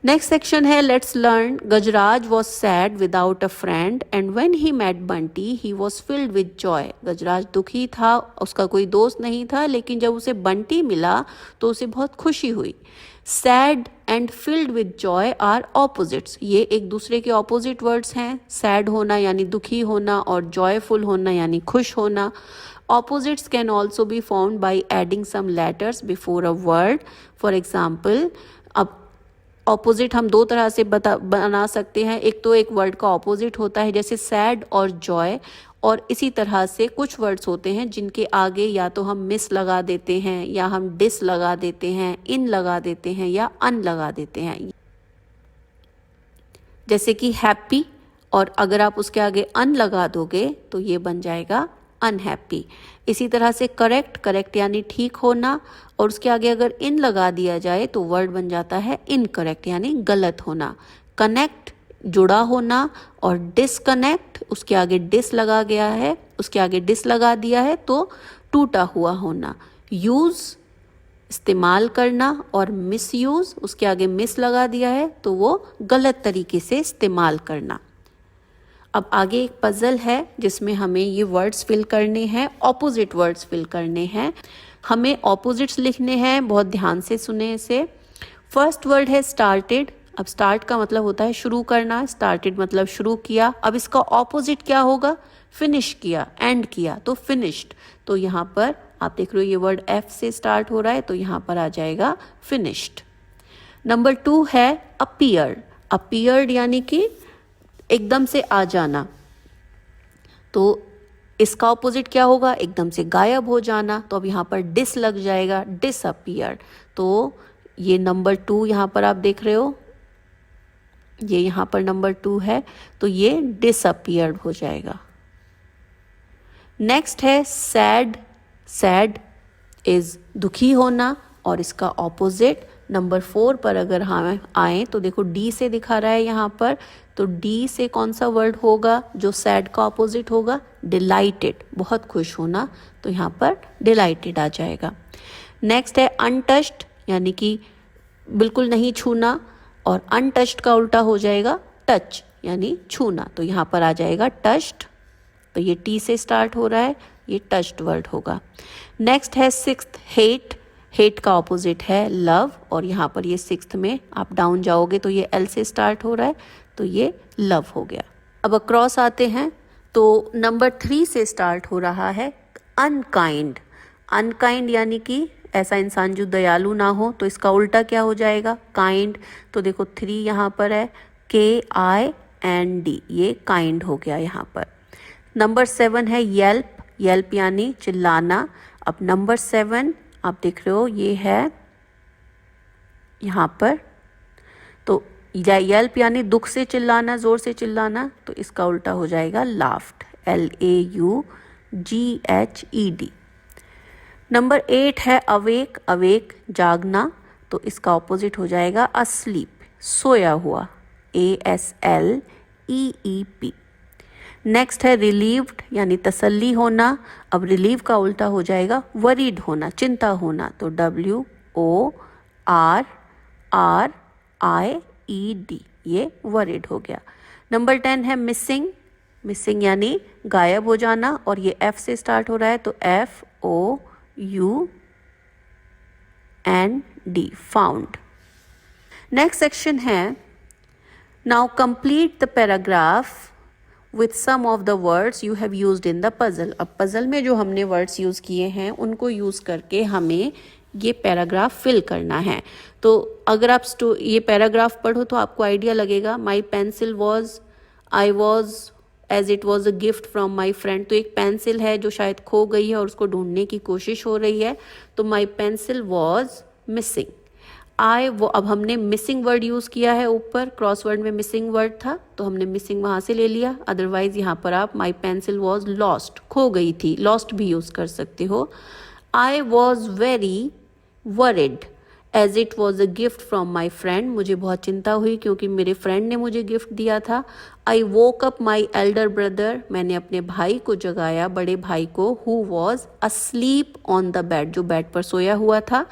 Next section है let's learn. Gajraj was sad without a friend and when he met Bunty he was filled with joy. Gajraj दुखी था, उसका कोई दोस्त नहीं था, लेकिन जब उसे बंटी मिला तो उसे बहुत खुशी हुई। Sad and filled with joy are opposites. ये एक दूसरे के ऑपोजिट वर्ड्स हैं। सैड होना यानी दुखी होना और जॉयफुल होना यानी खुश होना। Opposites can also be found by adding some letters before a word. For example, अब ऑपोजिट हम दो तरह से बना सकते हैं। एक तो एक वर्ड का ऑपोजिट होता है जैसे सैड और जॉय, और इसी तरह से कुछ वर्ड्स होते हैं जिनके आगे या तो हम मिस लगा देते हैं या हम डिस लगा देते हैं, इन लगा देते हैं या अन लगा देते हैं, जैसे कि हैप्पी, और अगर आप उसके आगे अन लगा दोगे तो ये बन जाएगा अनहैप्पी। इसी तरह से करेक्ट, करेक्ट यानी ठीक होना, और उसके आगे अगर इन लगा दिया जाए तो वर्ड बन जाता है इनकरेक्ट यानी गलत होना। कनेक्ट जुड़ा होना, और डिसकनेक्ट उसके आगे डिस लगा गया है, उसके आगे डिस लगा दिया है तो टूटा हुआ होना। यूज़ इस्तेमाल करना, और मिसयूज़ उसके आगे मिस लगा दिया है तो वो गलत तरीके से इस्तेमाल करना। अब आगे एक पजल है जिसमें हमें ये वर्ड्स फिल करने हैं, ऑपोजिट वर्ड्स फिल करने हैं। हमें ऑपोजिट्स लिखने हैं, बहुत ध्यान से सुने इसे। फर्स्ट वर्ड है स्टार्टेड। अब स्टार्ट का मतलब होता है शुरू करना, स्टार्टेड मतलब शुरू किया। अब इसका ऑपोजिट क्या होगा? फिनिश किया, एंड किया तो फिनिश्ड। तो यहाँ पर आप देख रहे हो ये वर्ड एफ से स्टार्ट हो रहा है तो यहाँ पर आ जाएगा फिनिश्ड। नंबर 2 है अपीयर। अपीयर्ड यानी कि एकदम से आ जाना, तो इसका ऑपोजिट क्या होगा? एकदम से गायब हो जाना। तो अब यहाँ पर डिस लग जाएगा, डिसअपीयर्ड। तो ये नंबर 2 यहाँ पर आप देख रहे हो, ये यहाँ पर नंबर 2 है तो ये डिसअपीयर्ड हो जाएगा। नेक्स्ट है सैड। सैड इज दुखी होना, और इसका ऑपोजिट नंबर 4 पर अगर हम आए तो देखो डी से दिखा रहा है यहाँ पर, तो डी से कौन सा वर्ड होगा जो सैड का ऑपोजिट होगा? डिलाइटेड, बहुत खुश होना, तो यहाँ पर डिलाइटेड आ जाएगा। नेक्स्ट है अनटच्ड यानी कि बिल्कुल नहीं छूना, और अनटच्ड का उल्टा हो जाएगा टच यानी छूना, तो यहाँ पर आ जाएगा टच्ड। तो ये टी से स्टार्ट हो रहा है, ये टच्ड वर्ड होगा। नेक्स्ट है सिक्स्थ हेट। हेट का ऑपोजिट है लव, और यहाँ पर ये सिक्स्थ में आप डाउन जाओगे तो ये एल से स्टार्ट हो रहा है तो ये लव हो गया। अब अक्रॉस आते हैं तो नंबर 3 से स्टार्ट हो रहा है अनकाइंड। अनकाइंड यानी कि ऐसा इंसान जो दयालु ना हो, तो इसका उल्टा क्या हो जाएगा? काइंड। तो देखो 3 यहाँ पर है, KIND, ये काइंड हो गया यहाँ पर। नंबर 7 है येल्प। येल्प यानी चिल्लाना। अब नंबर 7 आप देख रहे हो ये है यहाँ पर, तो येल्प यानी दुख से चिल्लाना, जोर से चिल्लाना, तो इसका उल्टा हो जाएगा लाफ्ड, LAUGHED। नंबर 8 है अवेक। अवेक जागना, तो इसका ऑपोजिट हो जाएगा अस्लीप, सोया हुआ, ASLEEP। नेक्स्ट है रिलीव्ड यानी तसल्ली होना। अब रिलीव का उल्टा हो जाएगा वरीड होना, चिंता होना, तो WORRIED, ये वरीड हो गया। नंबर 10 है मिसिंग। मिसिंग यानी गायब हो जाना, और ये F से स्टार्ट हो रहा है तो FOUND, फाउंड। नेक्स्ट सेक्शन है now complete the paragraph with some of the words you have used in the puzzle। अब पजल में जो हमने वर्ड्स यूज़ किए हैं उनको यूज़ करके हमें ये पैराग्राफ फिल करना है। तो अगर आप ये पैराग्राफ पढ़ो तो आपको आइडिया लगेगा। My pencil was, I was as it was a gift from my friend. तो एक पेंसिल है जो शायद खो गई है और उसको ढूंढने की कोशिश हो रही है, तो माई पेंसिल वॉज मिसिंग। वो अब हमने मिसिंग वर्ड यूज़ किया है, ऊपर क्रॉसवर्ड में मिसिंग वर्ड था तो हमने मिसिंग वहाँ से ले लिया। अदरवाइज यहाँ पर आप माई पेंसिल वॉज लॉस्ट, खो गई थी, लॉस्ट भी यूज़ कर सकते हो। I was very worried as it was a gift from my friend. मुझे बहुत चिंता हुई क्योंकि मेरे फ्रेंड ने मुझे गिफ्ट दिया था। I woke up my elder brother. मैंने अपने भाई को जगाया, बड़े भाई को, who was asleep on the bed, जो बेड पर सोया हुआ था।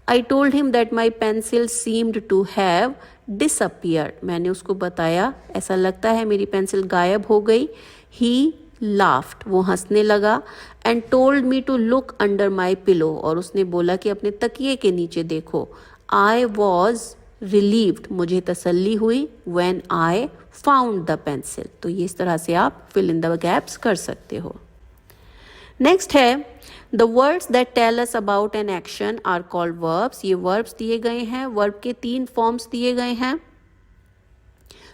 I told him that my pencil seemed to have disappear, मैंने उसको बताया ऐसा लगता है मेरी पेंसिल गायब हो गई। ही लाफ्ड, वो हंसने लगा। And told me to look under my pillow, और उसने बोला कि अपने तकिए के नीचे देखो। आई वॉज रिलीव्ड, मुझे तसल्ली हुई। When I found the pencil. तो ये इस तरह से आप फिल इन द गैप्स कर सकते हो। नेक्स्ट है the words that tell us about an action are called verbs. ये वर्ब्स दिए गए हैं, वर्ब के 3 फॉर्म्स दिए गए हैं।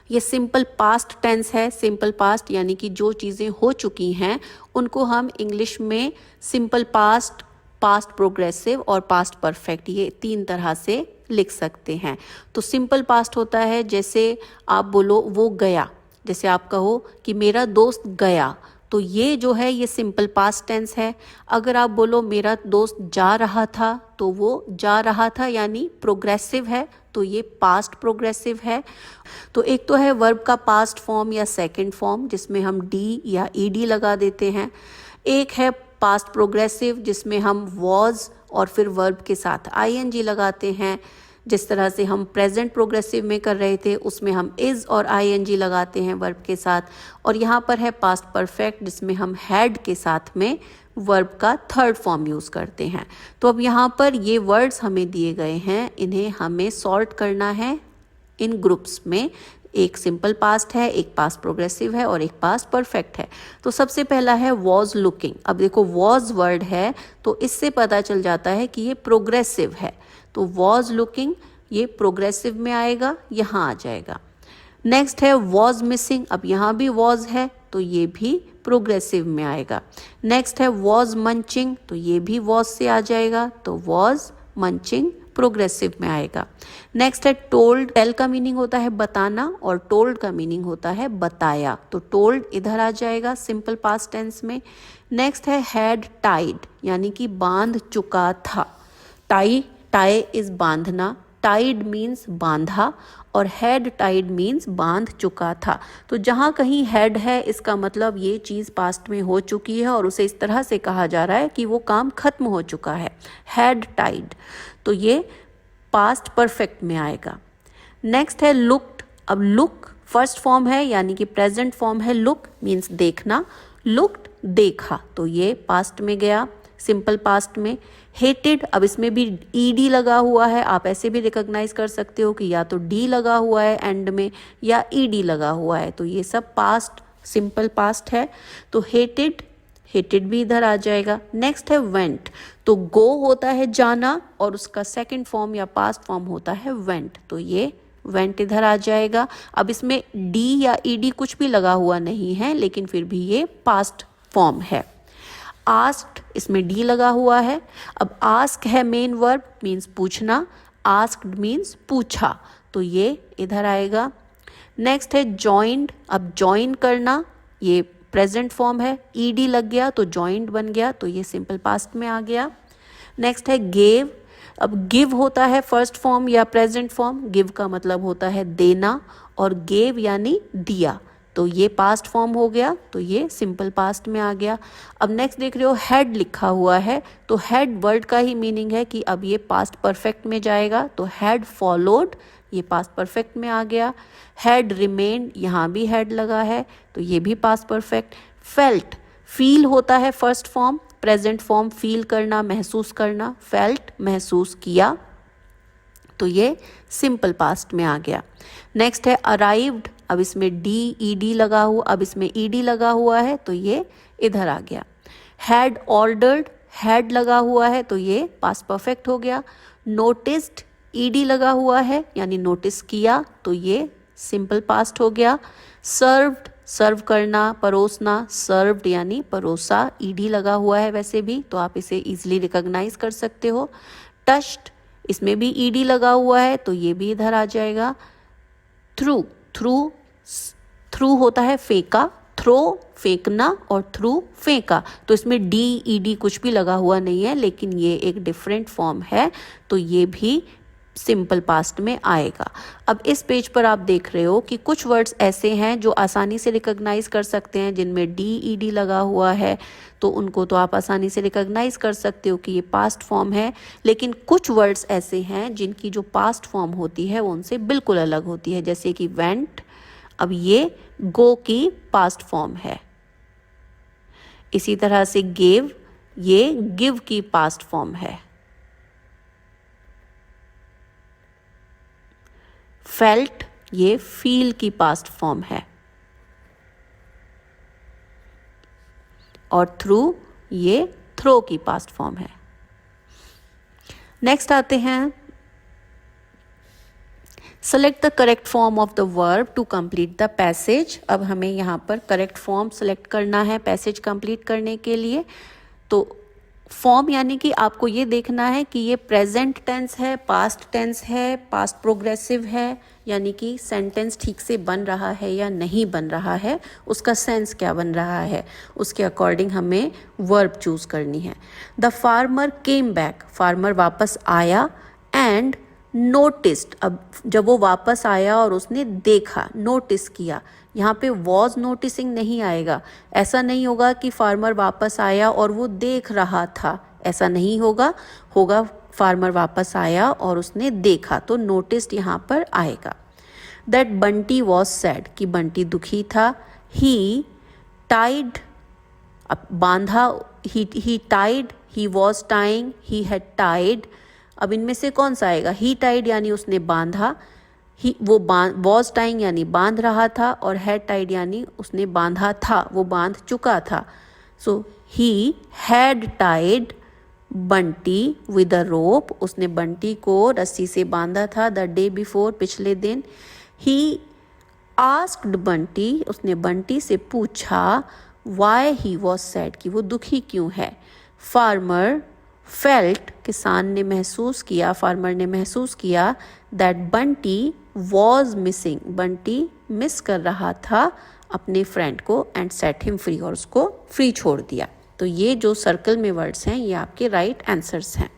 ये सिंपल पास्ट टेंस है। सिंपल पास्ट यानी कि जो चीज़ें हो चुकी हैं उनको हम इंग्लिश में सिंपल पास्ट, पास्ट प्रोग्रेसिव और पास्ट परफेक्ट, ये 3 तरह से लिख सकते हैं। तो सिंपल पास्ट होता है जैसे आप बोलो वो गया, जैसे आप कहो कि मेरा दोस्त गया, तो ये जो है ये सिंपल पास्ट टेंस है। अगर आप बोलो मेरा दोस्त जा रहा था, तो वो जा रहा था यानी प्रोग्रेसिव है, तो ये पास्ट प्रोग्रेसिव है। तो एक तो है वर्ब का पास्ट फॉर्म या सेकंड फॉर्म जिसमें हम डी या ईडी लगा देते हैं। एक है पास्ट प्रोग्रेसिव जिसमें हम वॉज और फिर वर्ब के साथ आईएनजी लगाते हैं, जिस तरह से हम प्रेजेंट प्रोग्रेसिव में कर रहे थे उसमें हम इज़ और आईएनजी लगाते हैं वर्ब के साथ। और यहाँ पर है पास्ट परफेक्ट जिसमें हम हैड के साथ में वर्ब का थर्ड फॉर्म यूज़ करते हैं। तो अब यहाँ पर ये वर्ड्स हमें दिए गए हैं, इन्हें हमें सॉर्ट करना है इन ग्रुप्स में। एक सिंपल पास्ट है, एक पास्ट प्रोग्रेसिव है और एक पास्ट परफेक्ट है। तो सबसे पहला है वॉज लुकिंग। अब देखो वॉज वर्ड है तो इससे पता चल जाता है कि ये प्रोग्रेसिव है, तो वॉज लुकिंग ये प्रोग्रेसिव में आएगा, यहाँ आ जाएगा। नेक्स्ट है वॉज मिसिंग। अब यहाँ भी वॉज है तो ये भी प्रोग्रेसिव में आएगा। नेक्स्ट है वॉज मंचिंग, तो ये भी वॉज से आ जाएगा, तो वॉज मंचिंग प्रोग्रेसिव में आएगा। नेक्स्ट है टोल्ड। टेल का मीनिंग होता है बताना और टोल्ड का मीनिंग होता है बताया, तो टोल्ड इधर आ जाएगा सिंपल पास्ट टेंस में। नेक्स्ट है हैड टाइड यानी कि बांध चुका था। टाई इज बांधना, टाइड मीन्स बांधा और हैड टाइड मीन्स बांध चुका था। तो जहाँ कहीं हैड है इसका मतलब ये चीज़ पास्ट में हो चुकी है और उसे इस तरह से कहा जा रहा है कि वो काम खत्म हो चुका है, हैड टाइड, तो ये पास्ट परफेक्ट में आएगा। नेक्स्ट है लुक्ड। अब लुक फर्स्ट फॉर्म है यानी कि प्रेजेंट फॉर्म है, लुक मीन्स देखना, लुक्ड देखा, तो ये पास्ट में गया सिंपल पास्ट में। हेटेड, अब इसमें भी ईडी लगा हुआ है, आप ऐसे भी रिकॉग्नाइज कर सकते हो कि या तो डी लगा हुआ है एंड में या ईडी लगा हुआ है, तो ये सब पास्ट सिंपल पास्ट है। तो हेटेड भी इधर आ जाएगा। नेक्स्ट है वेंट। तो गो होता है जाना और उसका सेकंड फॉर्म या पास्ट फॉर्म होता है वेंट, तो ये वेंट इधर आ जाएगा। अब इसमें डी या ईडी कुछ भी लगा हुआ नहीं है लेकिन फिर भी ये पास्ट फॉर्म है। आस्क्ड, इसमें डी लगा हुआ है। अब आस्क है मेन वर्ब मीन्स पूछना, आस्क्ड मीन्स पूछा, तो ये इधर आएगा। नेक्स्ट है जॉइंड। अब जॉइन करना ये प्रेजेंट फॉर्म है, ईडी लग गया तो जॉइंड बन गया, तो ये सिंपल पास्ट में आ गया। नेक्स्ट है गेव। अब गिव होता है फर्स्ट फॉर्म या प्रेजेंट फॉर्म, गिव का मतलब होता है देना और गेव यानी दिया, तो ये पास्ट फॉर्म हो गया, तो ये सिंपल पास्ट में आ गया। अब नेक्स्ट देख रहे हो हैड लिखा हुआ है, तो हैड वर्ड का ही मीनिंग है कि अब ये पास्ट परफेक्ट में जाएगा, तो हैड फॉलोड ये पास्ट परफेक्ट में आ गया। हैड रिमेन्ड, यहाँ भी हैड लगा है तो ये भी पास्ट परफेक्ट। फेल्ट, फील होता है first form, present form feel करना, महसूस करना, फेल्ट महसूस किया, तो ये सिंपल पास्ट में आ गया। नेक्स्ट है अराइव्ड। अब इसमें डी ईडी लगा हुआ, अब इसमें ईडी लगा हुआ है तो ये इधर आ गया। हैड ऑर्डर्ड, हैड लगा हुआ है तो ये पास्ट परफेक्ट हो गया। नोटिस्ड, ईडी लगा हुआ है यानी नोटिस किया, तो ये सिंपल पास्ट हो गया। सर्व्ड, सर्व करना, परोसना, सर्व्ड यानी परोसा, ईडी लगा हुआ है वैसे भी, तो आप इसे इजीली रिकॉग्नाइज कर सकते हो। टच्ड, इसमें भी ईडी लगा हुआ है तो ये भी इधर आ जाएगा। थ्रू होता है फेंका, थ्रो फेंकना और थ्रू फेंका, तो इसमें डी ईडी कुछ भी लगा हुआ नहीं है लेकिन ये एक डिफरेंट फॉर्म है, तो ये भी सिंपल पास्ट में आएगा। अब इस पेज पर आप देख रहे हो कि कुछ वर्ड्स ऐसे हैं जो आसानी से रिकॉग्नाइज कर सकते हैं, जिनमें डी लगा हुआ है, तो उनको तो आप आसानी से रिकॉग्नाइज कर सकते हो कि ये पास्ट फॉर्म है। लेकिन कुछ वर्ड्स ऐसे हैं जिनकी जो पास्ट फॉर्म होती है वो उनसे बिल्कुल अलग होती है, जैसे कि वेंट। अब ये गो की पास्ट फॉर्म है। इसी तरह से गेव, ये गिव की पास्ट फॉर्म है। फेल्ट, ये फील की पास्ट फॉर्म है। और थ्रू, ये थ्रो की पास्ट फॉर्म है। नेक्स्ट आते हैं, select the correct form of the verb to complete the passage. अब हमें यहाँ पर करेक्ट फॉर्म सेलेक्ट करना है पैसेज कंप्लीट करने के लिए। तो फॉर्म यानी कि आपको ये देखना है कि ये प्रेजेंट टेंस है, पास्ट टेंस है, पास्ट प्रोग्रेसिव है, यानी कि सेंटेंस ठीक से बन रहा है या नहीं बन रहा है, उसका सेंस क्या बन रहा है, उसके अकॉर्डिंग हमें वर्ब चूज करनी है। The farmer came back, farmer वापस आया, एंड नोटिस्ड, अब जब वो वापस आया और उसने देखा, नोटिस किया, यहाँ पे वॉज नोटिसिंग नहीं आएगा। ऐसा नहीं होगा कि फार्मर वापस आया और वो देख रहा था, ऐसा नहीं होगा। होगा फार्मर वापस आया और उसने देखा, तो नोटिस्ड यहाँ पर आएगा। दैट बंटी वॉज सैड, कि बंटी दुखी था। ही टाइड, अब बांधा, he tied, he was tying, he had tied. अब इनमें से कौन सा आएगा? ही टाइड यानी उसने बांधा, ही वो वॉज टाइंग यानी बांध रहा था, और हैड टाइड यानी उसने बांधा था, वो बांध चुका था। So he had tied Bunty with a rope, उसने बंटी को रस्सी से बांधा था द डे बिफोर, पिछले दिन। ही आस्क्ड बंटी, उसने बंटी से पूछा वाई ही वॉज सैड, कि वो दुखी क्यों है। फार्मर फेल्ट, किसान ने महसूस किया, फार्मर ने महसूस किया, that Bunty was missing, Bunty miss कर रहा था अपने फ्रेंड को, एंड सेट हिम फ्री, और उसको फ्री छोड़ दिया। तो ये जो सर्कल में वर्ड्स हैं ये आपके राइट आंसर्स हैं।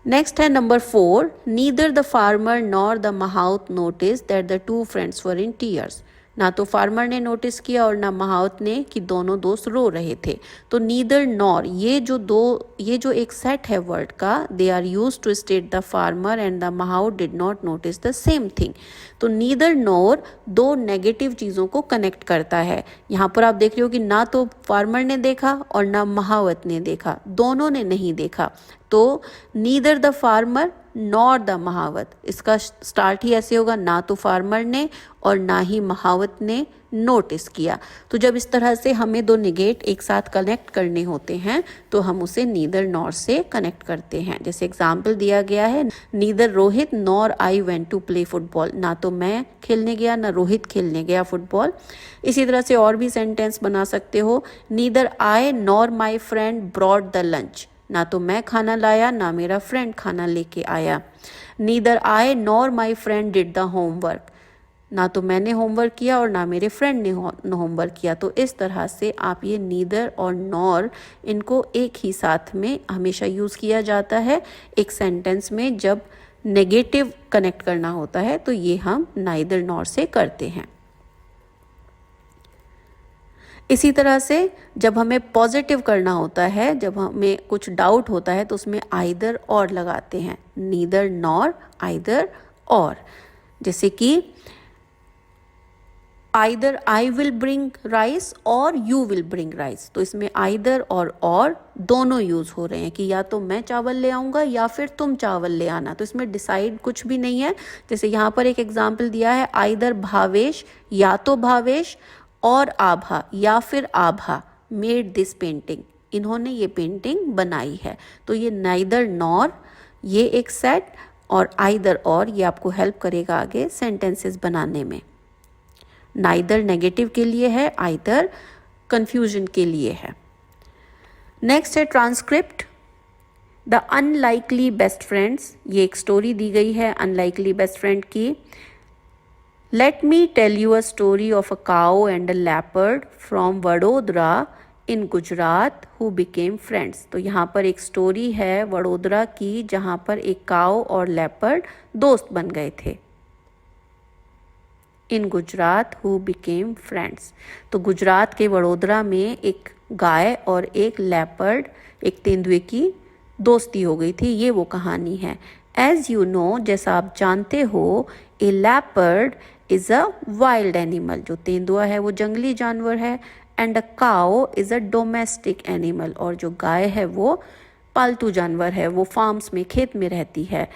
नेक्स्ट है number 4, neither the farmer nor the mahout notice that the two friends were in tears, ना तो फार्मर ने नोटिस किया और ना महाउत ने कि दोनों दोस्त रो रहे थे। तो नीदर नॉर, ये जो एक सेट है वर्ड का, they are use to state the farmer and the mahout did not notice the same thing. तो नीदर नॉर दो नेगेटिव चीज़ों को कनेक्ट करता है। यहाँ पर आप देख रहे हो कि ना तो फार्मर ने देखा और ना महावत ने देखा, दोनों ने नहीं देखा। तो neither the farmer nor the mahavat, इसका स्टार्ट ही ऐसे होगा, ना तो फार्मर ने और ना ही महावत ने नोटिस किया। तो जब इस तरह से हमें दो निगेट एक साथ कनेक्ट करने होते हैं तो हम उसे नीदर नॉर से कनेक्ट करते हैं। जैसे एग्जाम्पल दिया गया है, neither Rohit nor I went to play football, ना तो मैं खेलने गया ना रोहित खेलने गया फुटबॉल। इसी तरह से और भी सेंटेंस बना सकते हो, neither I nor my friend brought the lunch, ना तो मैं खाना लाया ना मेरा फ्रेंड खाना लेके आया। Neither I nor my friend did the homework, ना तो मैंने होमवर्क किया और ना मेरे फ्रेंड ने होमवर्क किया। तो इस तरह से आप ये नीदर और नॉर, इनको एक ही साथ में हमेशा यूज़ किया जाता है एक सेंटेंस में। जब नेगेटिव कनेक्ट करना होता है तो ये हम नाइदर नॉर से करते हैं। इसी तरह से जब हमें पॉजिटिव करना होता है, जब हमें कुछ डाउट होता है तो उसमें आइदर और लगाते हैं, नीदर नॉर आइदर और। जैसे कि either I will bring rice और यू विल ब्रिंग राइस, तो इसमें आइदर और दोनों यूज हो रहे हैं कि या तो मैं चावल ले आऊँगा या फिर तुम चावल ले आना। तो इसमें डिसाइड कुछ भी नहीं है। जैसे यहाँ पर एक एग्जाम्पल दिया है, आइदर भावेश, या तो भावेश, और आभा या फिर आभा मेड दिस पेंटिंग, इन्होंने ये पेंटिंग बनाई है। तो ये नाइदर नॉर, ये एक सेट, और आइदर और, ये आपको हेल्प करेगा आगे सेंटेंसेस बनाने में। नाइदर नेगेटिव के लिए है, आइदर कंफ्यूजन के लिए है। नेक्स्ट है transcript, the unlikely best friends, ये एक स्टोरी दी गई है अनलाइकली बेस्ट फ्रेंड की। Let me tell you a story of a cow and a leopard from Vadodara in Gujarat who became friends. तो यहाँ पर एक स्टोरी है वडोदरा की जहाँ पर एक काऊ और लेपर्ड दोस्त बन गए थे। इन गुजरात हु बिकेम फ्रेंड्स। तो गुजरात के वडोदरा में एक गाय और एक लेपर्ड, एक तेंदुए की दोस्ती हो गई थी, ये वो कहानी है। एज यू नो, जैसा आप जानते हो, a leopard is a wild animal. जो तेंदुआ है वो जंगली जानवर है। And a cow is a domestic animal. और जो गाय है वो पालतू जानवर है, वो फार्म्स में, खेत में रहती है।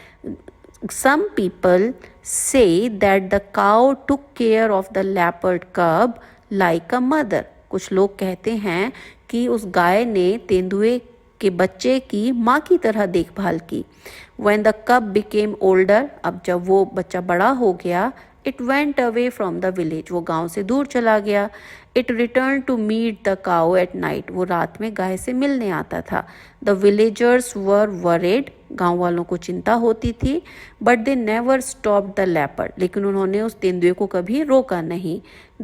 Some people say that the cow took care of the leopard cub like a mother. कुछ लोग कहते हैं कि उस गाय ने तेंदुए के बच्चे की माँ की तरह देखभाल की। When the cub became older, अब जब वो बच्चा बड़ा हो गया, it went away from the village. वो गांव से दूर चला गया। It returned to meet the cow at night. वो रात में गाय से मिलने आता था। The villagers were worried. गांव वालों को चिंता होती थी। But they never stopped the leopard. लेकिन उन्होंने उस तेंदुए को कभी रोका नहीं।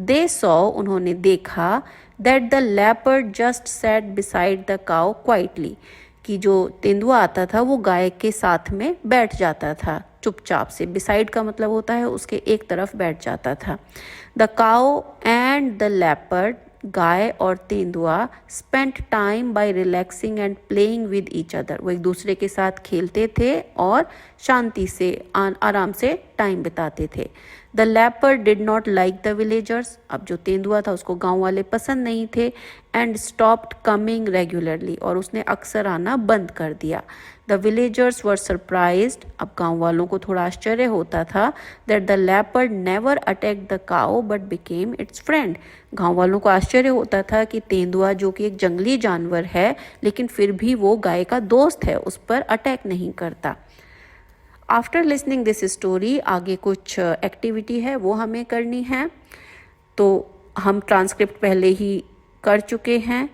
They saw, उन्होंने देखा, that the leopard just sat beside the cow quietly. कि जो तेंदुआ आता था वो गाय के साथ में बैठ जाता था चुपचाप से। बिसाइड का मतलब होता है उसके एक तरफ बैठ जाता था। The cow and the leopard, गाय और तेंदुआ, spent time by relaxing and playing with each other. वो एक दूसरे के साथ खेलते थे और शांति से आराम से टाइम बिताते थे। The leopard did not like the villagers. अब जो तेंदुआ था उसको गांव वाले पसंद नहीं थे। एंड स्टॉप्ड कमिंग रेगुलरली, और उसने अक्सर आना बंद कर दिया। द विलेजर्स वर सरप्राइज्ड, अब गांव वालों को थोड़ा आश्चर्य होता था, that the leopard never attack the cow but became it's friend. गांव वालों को आश्चर्य होता था कि तेंदुआ जो कि एक जंगली जानवर है लेकिन फिर भी वो गाय का दोस्त है, उस पर अटैक नहीं करता। आफ्टर लिसनिंग दिस स्टोरी, आगे कुछ एक्टिविटी है वो हमें करनी है। तो हम ट्रांसक्रिप्ट पहले ही कर चुके हैं।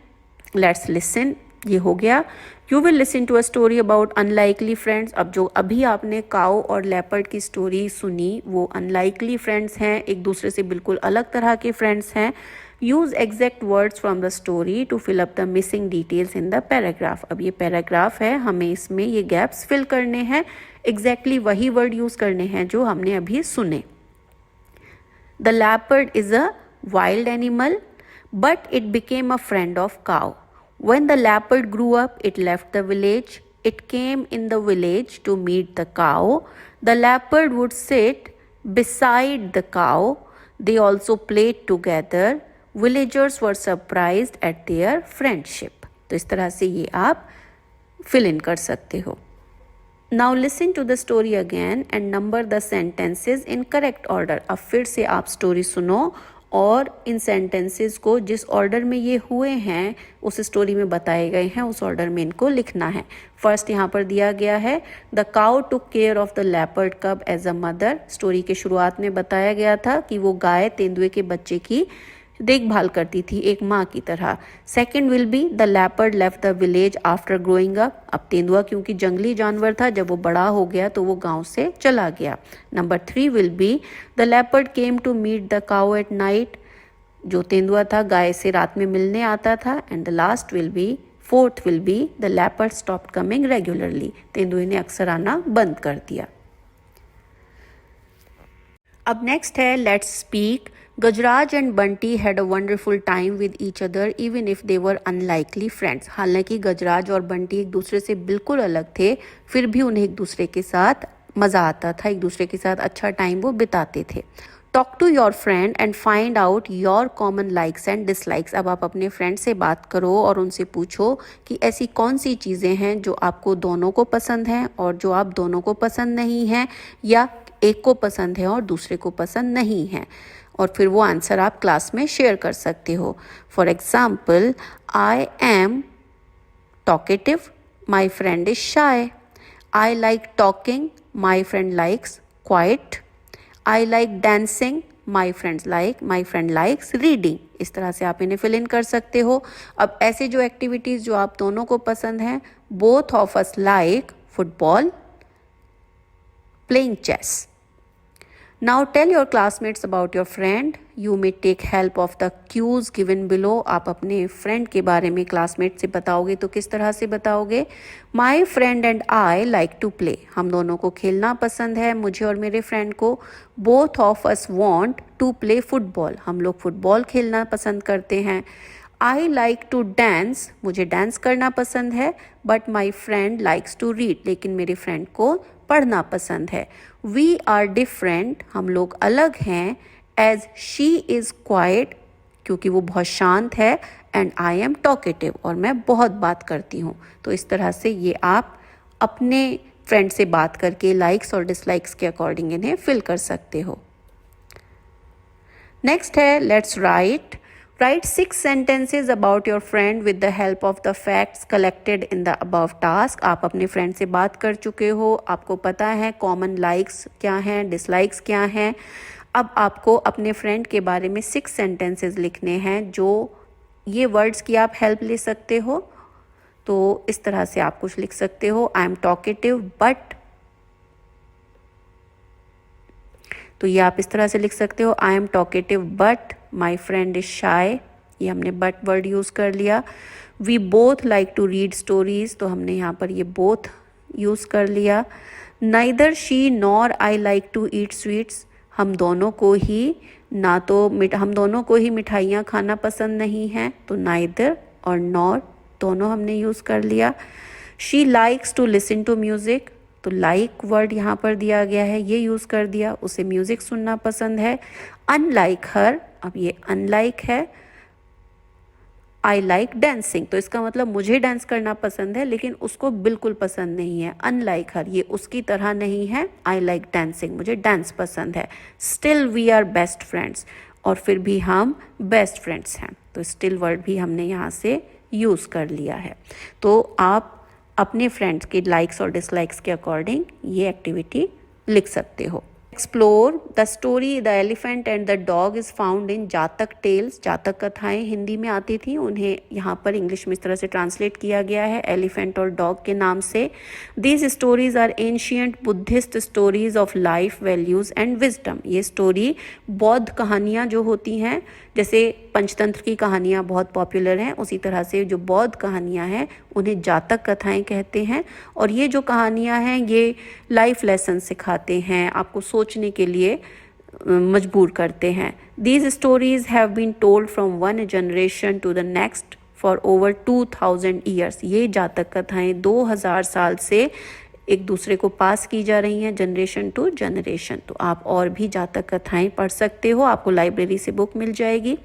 लेट्स लिसन, ये हो गया। You will listen to a story about unlikely friends. अब जो अभी आपने काऊ और लेपर्ड की स्टोरी सुनी वो अनलाइकली फ्रेंड्स हैं, एक दूसरे से बिल्कुल अलग तरह के फ्रेंड्स हैं। Use exact words from the story to fill up the missing details in the paragraph. अब ये पैराग्राफ है, हमें इसमें ये गैप्स फिल करने हैं। एग्जैक्टली वही वर्ड यूज करने हैं जो हमने अभी सुने। The leopard is a wild animal but it became a friend of cow. When the leopard grew up, it left the village. It came in the village to meet the cow. The leopard would sit beside the cow. They also played together. Villagers were surprised at their friendship. तो इस तरह से ये आप fill in कर सकते हो। Now listen to the story again and number the sentences in correct order. अब फिर से आप स्टोरी सुनो और इन सेंटेंसेस को जिस ऑर्डर में ये हुए हैं उस स्टोरी में बताए गए हैं उस ऑर्डर में इनको लिखना है। फर्स्ट यहाँ पर दिया गया है, the cow took care of the leopard कब एज अ मदर। स्टोरी के शुरुआत में बताया गया था कि वो गाय तेंदुए के बच्चे की देखभाल करती थी एक माँ की तरह। Second will be the leopard left the village after growing up. अब तेंदुआ क्योंकि जंगली जानवर था, जब वो बड़ा हो गया तो वो गांव से चला गया। Number 3 will be the leopard came to meet the cow at night. जो तेंदुआ था गाय से रात में मिलने आता था। And the last will be, fourth will be the leopard stopped coming regularly. तेंदुए ने अक्सर आना बंद कर दिया। अब नेक्स्ट है let's speak. Gajraj and Bunty had a wonderful time with each other even if they were unlikely friends. हालांकि गजराज और बंटी एक दूसरे से बिल्कुल अलग थे, फिर भी उन्हें एक दूसरे के साथ मज़ा आता था, एक दूसरे के साथ अच्छा टाइम वो बिताते थे। Talk to your friend and find out your common likes and dislikes. अब आप अपने फ्रेंड से बात करो और उनसे पूछो कि ऐसी कौन सी चीज़ें हैं जो आपको दोनों को पसंद हैं और जो आप दोनों को पसंद नहीं हैं, या एक को पसंद है और दूसरे को पसंद नहीं है। और फिर वो आंसर आप क्लास में शेयर कर सकते हो। For example, I am talkative, my friend is shy. I like talking, my friend likes quite. I like dancing, my friend likes reading. इस तरह से आप इन्हें फिल इन कर सकते हो। अब ऐसे जो एक्टिविटीज़ जो आप दोनों को पसंद हैं, both of us like football, playing chess. Now tell your classmates about your friend. You may take help of the cues given below. आप अपने फ्रेंड के बारे में क्लासमेट से बताओगे तो किस तरह से बताओगे? My friend and I like to play. हम दोनों को खेलना पसंद है, मुझे और मेरे फ्रेंड को. Both of us want to play football. हम लोग फुटबॉल खेलना पसंद करते हैं. I like to dance. मुझे डांस करना पसंद है. But my friend likes to read. लेकिन मेरे फ्रेंड को पढ़ना पसंद है. We are different. हम लोग अलग हैं. As she is quiet. क्योंकि वो बहुत शांत है. And I am talkative. और मैं बहुत बात करती हूँ. तो इस तरह से ये आप अपने फ्रेंड से बात करके लाइक्स और डिसलाइक्स के अकॉर्डिंग इन्हें फिल कर सकते हो. नेक्स्ट है let's write. Write 6 sentences about your friend with the help of the facts collected in the above task. आप अपने फ्रेंड से बात कर चुके हो, आपको पता है कॉमन लाइक्स क्या हैं, डिसलाइक्स क्या हैं. अब आपको अपने फ्रेंड के बारे में 6 सेंटेंसेस लिखने हैं जो ये वर्ड्स की आप हेल्प ले सकते हो. तो इस तरह से आप कुछ लिख सकते हो. आई एम टॉकेटिव बट, तो ये आप इस तरह से लिख सकते हो. I am talkative but my friend is shy. ये हमने बट वर्ड यूज़ कर लिया. We both like to read stories, तो हमने यहाँ पर ये बोथ यूज़ कर लिया. Neither she nor I like to eat sweets. हम दोनों को ही मिठाइयाँ खाना पसंद नहीं हैं, तो नाइदर और नॉर दोनों हमने यूज़ कर लिया. She likes to listen to music, तो लाइक वर्ड यहाँ पर दिया गया है, ये यूज़ कर दिया. उसे म्यूज़िक सुनना पसंद है. अनलाइक हर, अब ये अनलाइक है. आई लाइक डांसिंग, तो इसका मतलब मुझे डांस करना पसंद है लेकिन उसको बिल्कुल पसंद नहीं है. अनलाइक हर, ये उसकी तरह नहीं है. आई लाइक डांसिंग, मुझे डांस पसंद है. Still we are best friends, और फिर भी हम बेस्ट फ्रेंड्स हैं. तो स्टिल वर्ड भी हमने यहाँ से यूज़ कर लिया है. तो आप अपने फ्रेंड्स के लाइक्स और डिसलाइक्स के अकॉर्डिंग ये एक्टिविटी लिख सकते हो. Explore the story the elephant and the dog is found in जातक टेल्स. जातक कथाएं हिंदी में आती थी, उन्हें यहाँ पर इंग्लिश में इस तरह से ट्रांसलेट किया गया है एलिफेंट और डॉग के नाम से. These stories are ancient Buddhist stories of life values and wisdom. ये स्टोरी बौद्ध कहानियाँ जो होती हैं, जैसे पंचतंत्र की कहानियाँ बहुत पॉपुलर हैं, उसी तरह से जो बौद्ध कहानियाँ हैं उन्हें जातक कथाएं कहते हैं. और ये जो कहानियाँ हैं ये लाइफ लेसन सिखाते हैं, आपको सोचने के लिए मजबूर करते हैं. These stories have been told from one generation to the next for over 2000 years. ये जातक कथाएं 2000 साल से एक दूसरे को पास की जा रही हैं, जनरेशन टू जनरेशन. तो आप और भी जातक कथाएं पढ़ सकते हो, आपको लाइब्रेरी से बुक मिल जाएगी.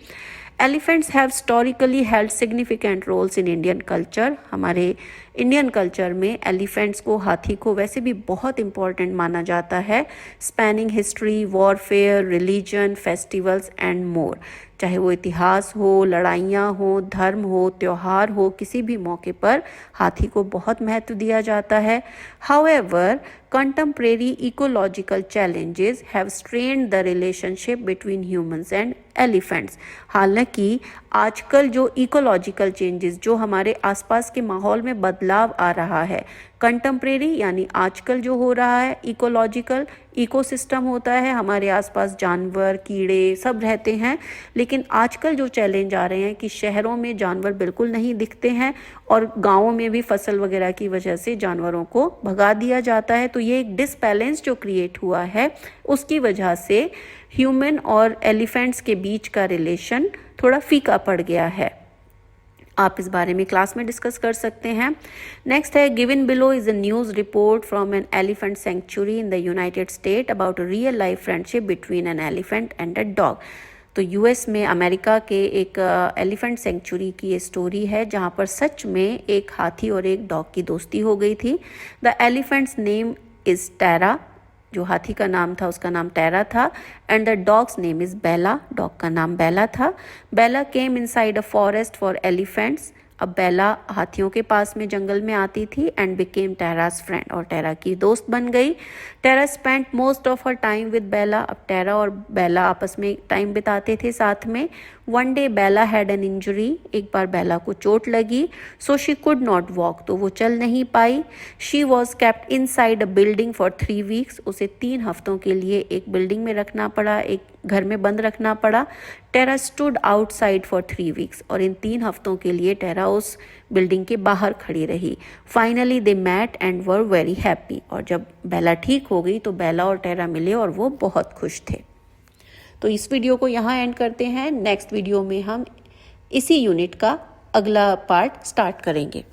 Elephants have historically held significant roles in Indian culture. हमारे इंडियन कल्चर में एलिफेंट्स को, हाथी को वैसे भी बहुत इंपॉर्टेंट माना जाता है. Spanning history, warfare, religion, festivals and more. चाहे वो इतिहास हो, लड़ाइयाँ हो, धर्म हो, त्यौहार हो, किसी भी मौके पर हाथी को बहुत महत्व दिया जाता है. However contemporary ecological challenges have strained the relationship between humans and elephants. हालांकि आजकल जो इकोलॉजिकल चेंजेस, जो हमारे आसपास के माहौल में बदलाव आ रहा है, कंटेम्प्रेरी यानी आजकल जो हो रहा है, इकोलॉजिकल इकोसिस्टम होता है, हमारे आसपास जानवर, कीड़े सब रहते हैं, लेकिन आजकल जो चैलेंज आ रहे हैं कि शहरों में जानवर बिल्कुल नहीं दिखते हैं और गाँवों में भी फसल वगैरह की वजह से जानवरों को भगा दिया जाता है. तो ये एक डिसबैलेंस जो क्रिएट हुआ है उसकी वजह से ह्यूमन और एलिफेंट्स के बीच का रिलेशन थोड़ा फीका पड़ गया है. आप इस बारे में क्लास में डिस्कस कर सकते हैं. नेक्स्ट है given below is a news report from an elephant sanctuary in the United State about a real life friendship between an elephant and a dog. तो यूएस में, अमेरिका के एक एलिफेंट सेंचुरी की ये स्टोरी है जहाँ पर सच में एक हाथी और एक डॉग की दोस्ती हो गई थी. The elephant's name is Terra. जो हाथी का नाम था उसका नाम टैरा था. And the dog's name is Bella. Dog का नाम बेला था. Bella came inside a forest for elephants. अब बेला हाथियों के पास में जंगल में आती थी एंड बिकेम टेरा's फ्रेंड, और टेरा की दोस्त बन गई। Terra spent most of her time with Bella. अब टेरा और बेला आपस में टाइम बिताते थे साथ में। One day Bella had an injury, एक बार बेला को चोट लगी, so she could not walk, तो वो चल नहीं पाई। She was kept inside a building for 3 weeks, उसे 3 हफ्तों के लिए एक बिल्डिंग में रखना पड़ा, एक घर में बंद रखना पड़ा। टेरा स्टूड आउटसाइड फॉर 3 वीक्स, और इन 3 हफ्तों के लिए टेरा उस बिल्डिंग के बाहर खड़ी रही। Finally they met and were very happy, और जब बेला ठीक हो गई तो बेला और टेरा मिले और वो बहुत खुश थे। तो इस वीडियो को यहाँ एंड करते हैं। नेक्स्ट वीडियो में हम इसी यूनिट का अगला पार्ट स्टार्ट करेंगे।